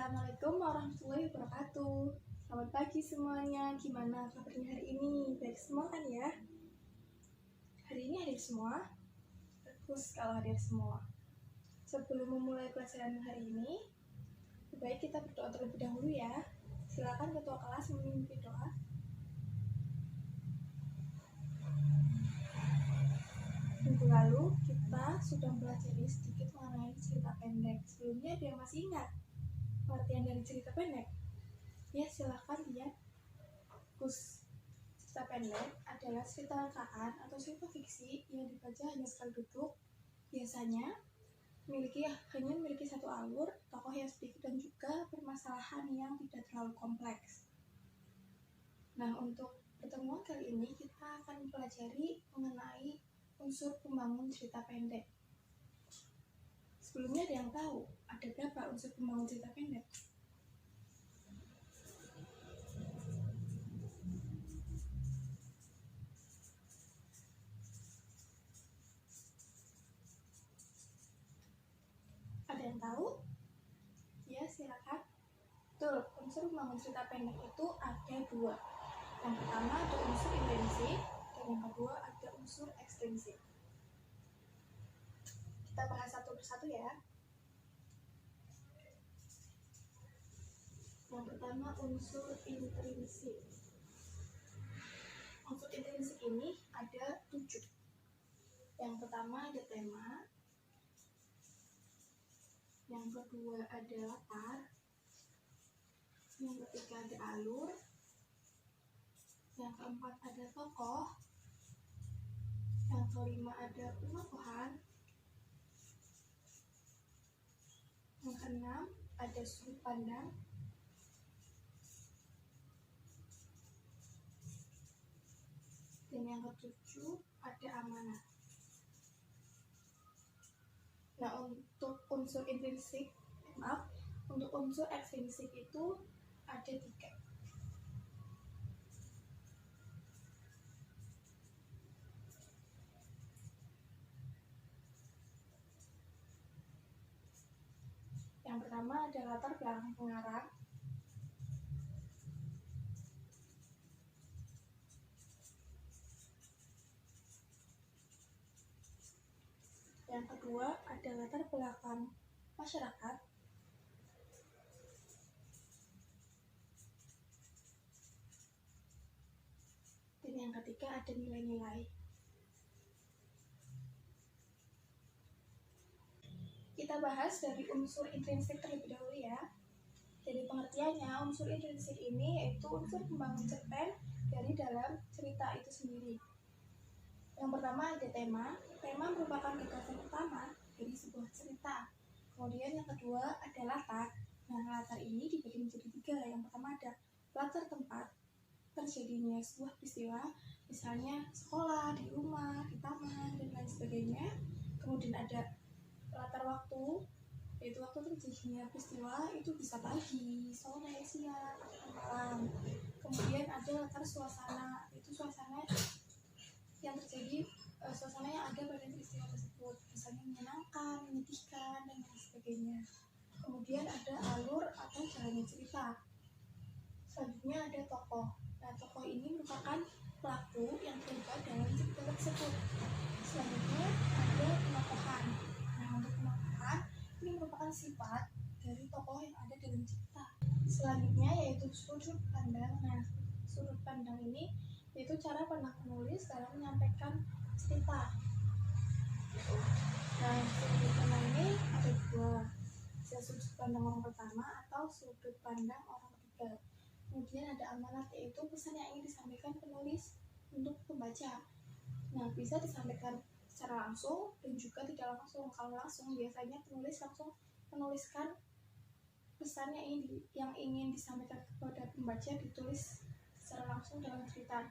Assalamualaikum warahmatullahi wabarakatuh. Selamat pagi semuanya. Gimana kabarnya hari ini? Baik semua kan ya? Hari ini hadir semua? Bagus kalau hadir semua. Sebelum memulai pelajaran hari ini, lebih baik kita berdoa terlebih dahulu ya. Silakan ketua kelas memimpin doa. Minggu lalu kita sudah belajar sedikit mengenai cerita pendek. Sebelumnya ada yang masih ingat pengertian dari cerita pendek? Ya, silahkan lihat. Cerita pendek adalah cerita rangkaan atau cerita fiksi yang dibaca hanya sekali duduk. Biasanya hanya memiliki satu alur, tokoh yang sedikit, dan juga permasalahan yang tidak terlalu kompleks. Nah, untuk pertemuan kali ini kita akan mempelajari mengenai unsur pembangun cerita pendek. Sebelumnya ada yang tahu ada berapa unsur pembangun cerita pendek? Ada yang tahu? Ya, silakan. Betul, unsur pembangun cerita pendek itu ada dua. Yang pertama ada unsur intrinsik, dan yang kedua ada unsur ekstrinsik. Kita bahas satu persatu ya. Yang pertama unsur intrinsik. Unsur intrinsik ini ada 7. Yang pertama ada tema, yang kedua ada latar, yang ketiga ada alur, yang keempat ada tokoh, yang kelima ada penokohan, yang keenam ada sudut pandang, dan yang ketujuh ada amanah. Nah, untuk unsur ekstrinsik itu ada 3. Yang pertama ada latar belakang pengarang. Yang kedua ada latar belakang masyarakat. Dan yang ketiga ada nilai-nilai. Kita bahas dari unsur intrinsik terlebih dahulu ya. Jadi pengertiannya, unsur intrinsik ini yaitu unsur pembangun cerpen dari dalam cerita itu sendiri. Yang pertama ada tema. Tema merupakan gagasan utama dari sebuah cerita. Kemudian yang kedua ada latar. Nah, latar ini dibagi menjadi 3. Yang pertama ada latar tempat terjadinya sebuah peristiwa, misalnya sekolah, di rumah, di taman, dan lain sebagainya. Kemudian ada latar waktu, yaitu waktu terjadinya peristiwa itu bisa pagi, sore, siang, atau malam. Kemudian ada latar suasana, yaitu suasana yang terjadi, suasana yang ada pada peristiwa tersebut, misalnya menyenangkan, menyedihkan, dan lain sebagainya. Kemudian ada alur atau jalannya cerita. Selanjutnya ada tokoh. Nah, tokoh ini merupakan pelaku yang terlibat dalam cerita tersebut. Selanjutnya ada penokohan. Nah, untuk penokohan ini merupakan sifat dari tokoh yang ada dalam cerita. Selanjutnya yaitu sudut pandang. Nah, sudut pandang ini yaitu cara pandang penulis dalam menyampaikan cerita. Nah, sudut pandang ini ada 2. Bisa sudut pandang orang pertama atau sudut pandang orang ketiga. Kemudian ada amanat, yaitu pesan yang ingin disampaikan penulis untuk pembaca. Nah, bisa disampaikan secara langsung dan juga tidak langsung. Kalau langsung, biasanya penulis langsung menuliskan pesan yang ingin disampaikan kepada pembaca, ditulis secara langsung dalam cerita.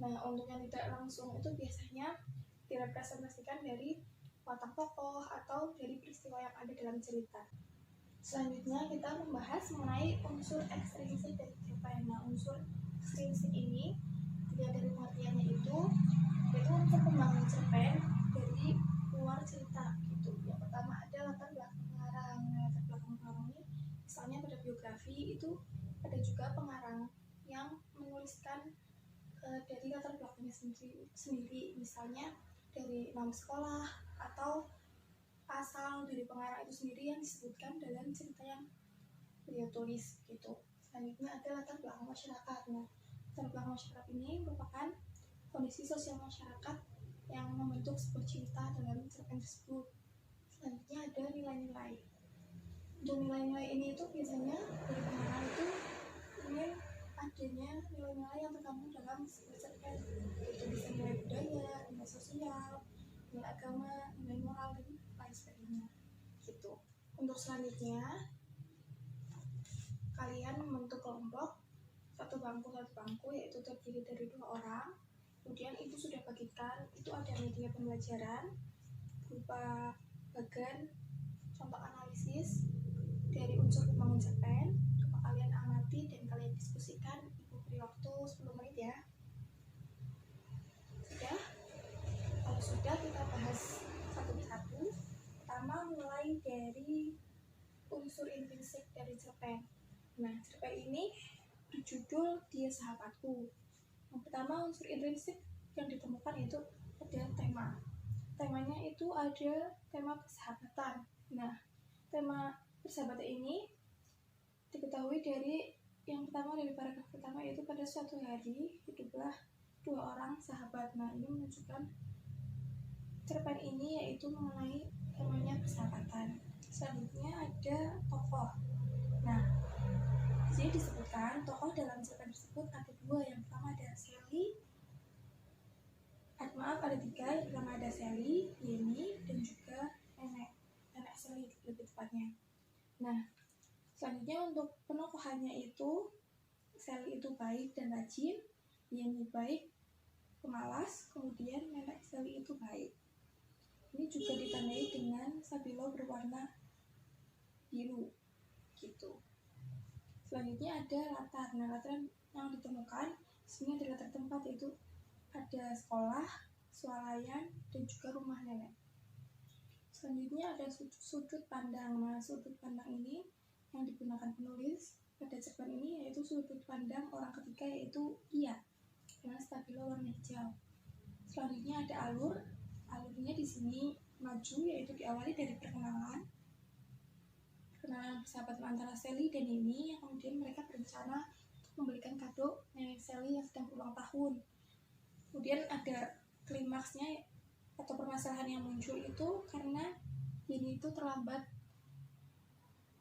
Nah, untuk yang tidak langsung itu biasanya direpresentasikan dari watak tokoh atau dari peristiwa yang ada dalam cerita. Selanjutnya kita membahas mengenai unsur ekstrinsik dari cerpen. Nah, unsur ekstrinsik ini dilihat dari pengertiannya yaitu unsur pembangun cerpen dari luar cerita gitu. Yang pertama ada latar belakang pengarang. Latar belakang pengarang ini misalnya biografi itu ada juga pengarang yang menuliskan dari latar belakangnya sendiri, misalnya dari nama sekolah atau asal dari pengarang itu sendiri yang disebutkan dalam cerita yang beliau tulis gitu. Selanjutnya ada latar belakang masyarakat. Nah, latar belakang masyarakat ini merupakan kondisi sosial masyarakat yang membentuk sebuah cerita dalam cerpen tersebut. Selanjutnya ada nilai-nilai. Untuk nilai-nilai ini itu biasanya dari pengarang itu ingin adanya nilai-nilai yang terkandung dalam sebuah cerpen, yaitu bisa nilai budaya, nilai sosial, nilai agama, nilai moral, dan lain sebagainya gitu. Untuk selanjutnya kalian membentuk kelompok satu bangku, yaitu terdiri dari 2 orang. Kemudian ibu sudah bagikan, itu ada media pembelajaran berupa bagan contoh analisis dari unsur pembangun cerpen. Coba kalian amati dan kalian diskusikan. Ibu beri waktu 10 menit ya. Sudah? Kalau sudah, kita bahas satu persatu. Pertama, mulai dari unsur intrinsik dari cerpen. Nah, cerpen ini berjudul Dia Sahabatku. Yang pertama, unsur intrinsik yang ditemukan itu ada tema. Temanya itu ada tema persahabatan. Nah, tema persahabatan ini diketahui dari yang pertama, dari paragraf pertama, yaitu pada suatu hari hiduplah 2 orang sahabat. Nah, ini menunjukkan cerpen ini yaitu mengenai temanya persahabatan. Selanjutnya ada tokoh. Nah, di sini disebutkan tokoh dalam cerpen tersebut ada 2. Yang pertama ada Sally. Ada 3. Yang pertama ada Sally, Yeni, dan juga nenek Sally lebih tepatnya. Nah, selanjutnya untuk penokohannya itu Sally itu baik dan rajin, Yeni baik, pemalas, kemudian nenek Sally itu baik. Ini juga ditandai dengan stabilo berwarna biru gitu. Selanjutnya ada latar. Nah, latar yang ditemukan sini ada latar tempat, yaitu ada sekolah, swalayan, dan juga rumah nenek. Selanjutnya ada sudut pandang. Nah, sudut pandang ini yang digunakan penulis pada cerpen ini yaitu sudut pandang orang ketiga, yaitu Ia dengan stabilo warna hijau. Selanjutnya ada alur. Alurnya di sini maju, yaitu diawali dari perkenalan persahabatan antara Sally dan Yeni, yang kemudian mereka berencana untuk memberikan kado nenek Sally yang sedang ulang tahun. Kemudian ada klimaksnya atau permasalahan yang muncul itu karena Yeni itu terlambat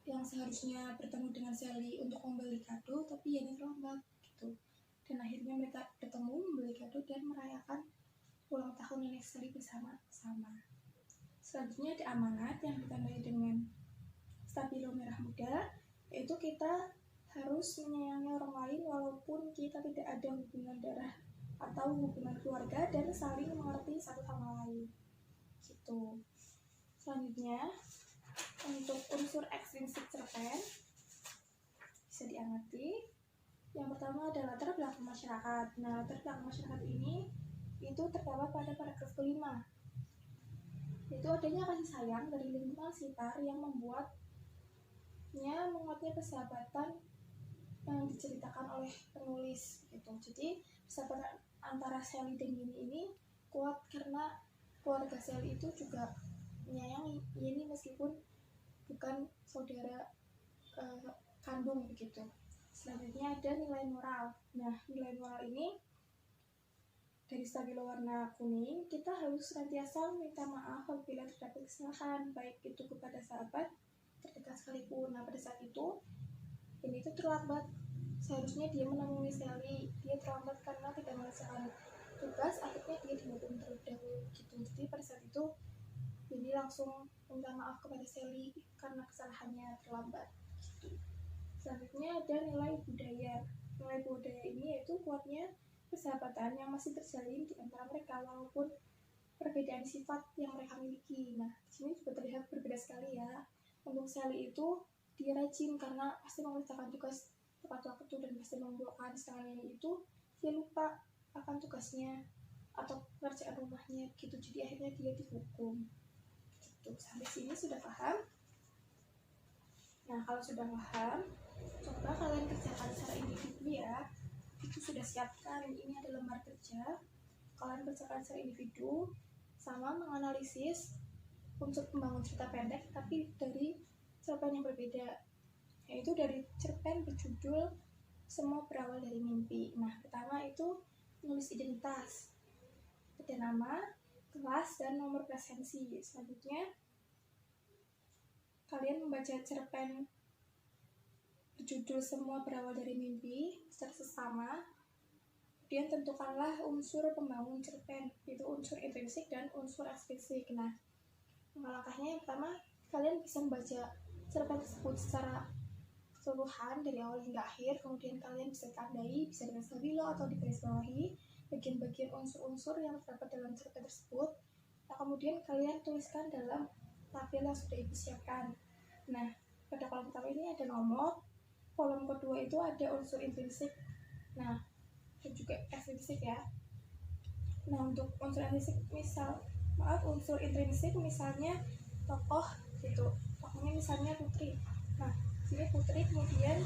yang seharusnya bertemu dengan Sally untuk membeli kado, tapi Yeni terlambat gitu. Dan akhirnya mereka bertemu, membeli kado, dan merayakan ulang tahun nenek Sally bersama-sama. Selanjutnya ada amanat yang ditandai dengan stabilo merah muda, yaitu kita harus menyayangi orang lain walaupun kita tidak ada hubungan darah atau hubungan keluarga, dan saling mengerti satu sama lain gitu. Selanjutnya untuk unsur ekstrinsik cerpen bisa diamati. Yang pertama adalah latar belakang masyarakat. Nah, latar belakang masyarakat ini itu terdapat pada paragraf kelima, yaitu adanya kasih sayang dari lingkungan sekitar yang membuatnya menguatnya persahabatan yang diceritakan oleh penulis gitu. Jadi persahabatan antara Sally dan Yeni ini kuat karena keluarga Sally itu juga menyayangi Yeni meskipun bukan saudara kandung begitu. Selanjutnya ada nilai moral. Nah, nilai moral ini dari stabilo warna kuning, kita harus senantiasa minta maaf apabila terdapat kesalahan, baik itu kepada sahabat terdekat sekalipun. Nah, pada saat itu ini itu terlambat, seharusnya dia menemui Sally, dia terlambat karena tidak menyelesaikan tugas, akhirnya dia dihukum terlebih dahulu gitu. Jadi pada saat itu ini langsung minta maaf kepada Sally karena kesalahannya terlambat gitu. Selanjutnya ada nilai budaya. Nilai budaya ini yaitu kuatnya persahabatan yang masih terjalin di antara mereka walaupun perbedaan sifat yang mereka miliki. Nah, di sini juga terlihat berbeda sekali ya. Untuk Sally itu dia rajin karena pasti mengerjakan tugas tepat waktu dan pasti membuatkan, sedangkan ini itu dia lupa akan tugasnya atau pekerjaan rumahnya gitu. Jadi akhirnya dia dihukum. Gitu. Sampai sini sudah paham? Nah, kalau sudah paham, coba kalian kerjakan secara individu ya. Itu sudah siapkan, ini ada lembar kerja. Kalian kerjakan secara individu, sama menganalisis unsur pembangun cerita pendek, tapi dari cerpen yang berbeda, yaitu dari cerpen berjudul Semua Berawal Dari Mimpi. Nah, pertama itu menulis identitas, ada nama, kelas, dan nomor presensi. Selanjutnya, kalian membaca cerpen berjudul Semua Berawal Dari Mimpi secara sesama. Kemudian tentukanlah unsur pembangun cerpen, yaitu unsur intrinsik dan unsur eksplisit. Nah, langkahnya yang pertama, kalian bisa membaca cerpen tersebut secara keseluruhan dari awal hingga akhir. Kemudian kalian bisa tandai, bisa dengan stabilo atau digarisbawahi bagian-bagian unsur-unsur yang terdapat dalam cerpen tersebut. Nah, kemudian kalian tuliskan dalam tabel yang sudah ibu siapkan. Nah, pada kolom pertama ini ada nomor, kolom kedua itu ada unsur intrinsik, nah dan juga eksplisit ya. Nah, untuk unsur intrinsik unsur intrinsik misalnya tokoh gitu, tokohnya misalnya Putri. Nah, sini Putri, kemudian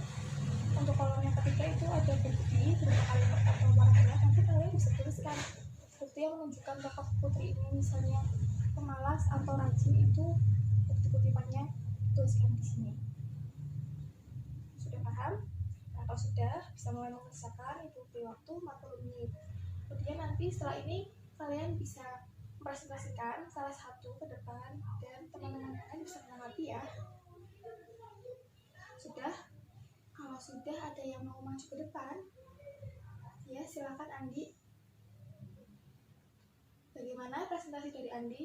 untuk kolom yang ketiga itu ada bukti berupa kalimat atau paragraf. Nanti kalian bisa tuliskan bukti yang menunjukkan tokoh Putri ini misalnya pemalas atau rajin, itu bukti kutipannya tuliskan di sini. Sudah paham? Nah, kalau sudah, bisa mulai mengerjakan. Itu beri waktu 40 menit. Kemudian nanti setelah ini kalian bisa mempresentasikan salah satu ke depan, dan teman-teman kalian bisa menanggapi ya. Sudah? Kalau sudah ada yang mau maju ke depan, ya silakan Andi. Bagaimana presentasi dari Andi?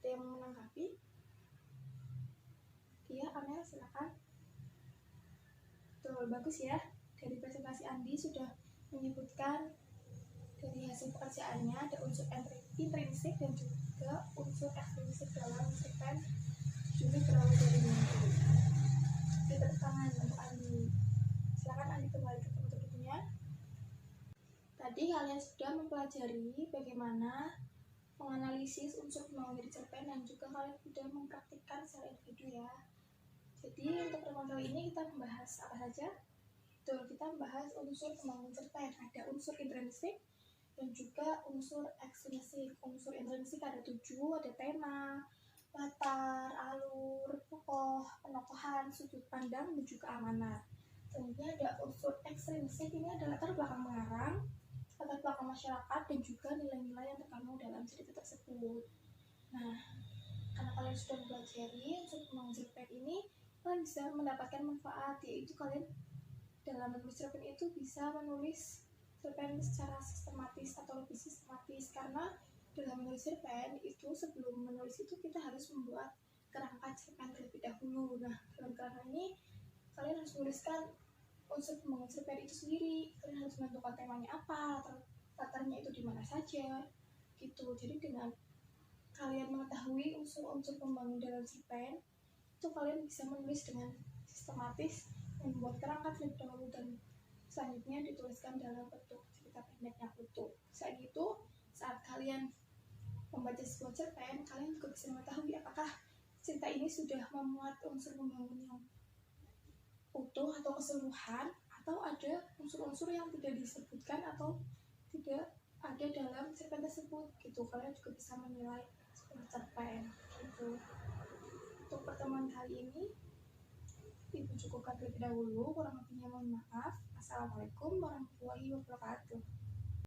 Ada yang mau menanggapi? Iya, Amel, silakan. Tuh, bagus ya. Dari presentasi Andi sudah menyebutkan dari hasil pekerjaannya ada unsur intrinsik dan juga unsur eksplisit dalam cerpen Juli Berawal Dari Mimpi. Kita tangan untuk Andi. Silakan Andi kembali ke tempat duduknya. Tadi kalian sudah mempelajari bagaimana menganalisis unsur pembangun dari cerpen, dan juga kalian sudah mempraktikkan secara individu ya. Jadi untuk pertemuan kali ini kita membahas apa saja? Betul, kita membahas unsur pembangun cerpen. Ada unsur intrinsik dan juga unsur ekstrinsik. Unsur intrinsik ada 7, ada tema, latar, alur, tokoh, penokohan, sudut pandang, dan juga amanat. Selanjutnya ada unsur ekstrinsik, ini adalah latar belakang mengarang, latar belakang masyarakat, dan juga nilai-nilai yang terkandung dalam cerita tersebut. Nah, karena kalian sudah mempelajari unsur pembangun cerpen ini, kalian bisa mendapatkan manfaat, yaitu kalian dalam menulis cerpen itu bisa menulis cerpen secara sistematis atau lebih sistematis. Karena dalam menulis cerpen itu, sebelum menulis itu kita harus membuat kerangka cerpen terlebih dahulu. Nah, dalam kerangka ini kalian harus menuliskan unsur pembangun cerpen itu sendiri. Kalian harus menentukan temanya apa, latarnya itu di mana saja gitu. Jadi dengan kalian mengetahui unsur-unsur pembangun dalam cerpen itu, kalian bisa menulis dengan sistematis, membuat kerangka terlebih dahulu, dan selanjutnya dituliskan dalam bentuk cerita pendek yang utuh. Selain itu, saat kalian membaca sebuah cerpen, kalian juga bisa mengetahui apakah cerita ini sudah memuat unsur pembangun yang utuh atau keseluruhan, atau ada unsur-unsur yang tidak disebutkan atau tidak ada dalam cerpen tersebut gitu. Kalian juga bisa menilai sebuah cerpen gitu. Untuk pertemuan kali ini Ibu cukupkan terlebih dahulu, kurang lebihnya mohon maaf. Assalamualaikum warahmatullahi wabarakatuh.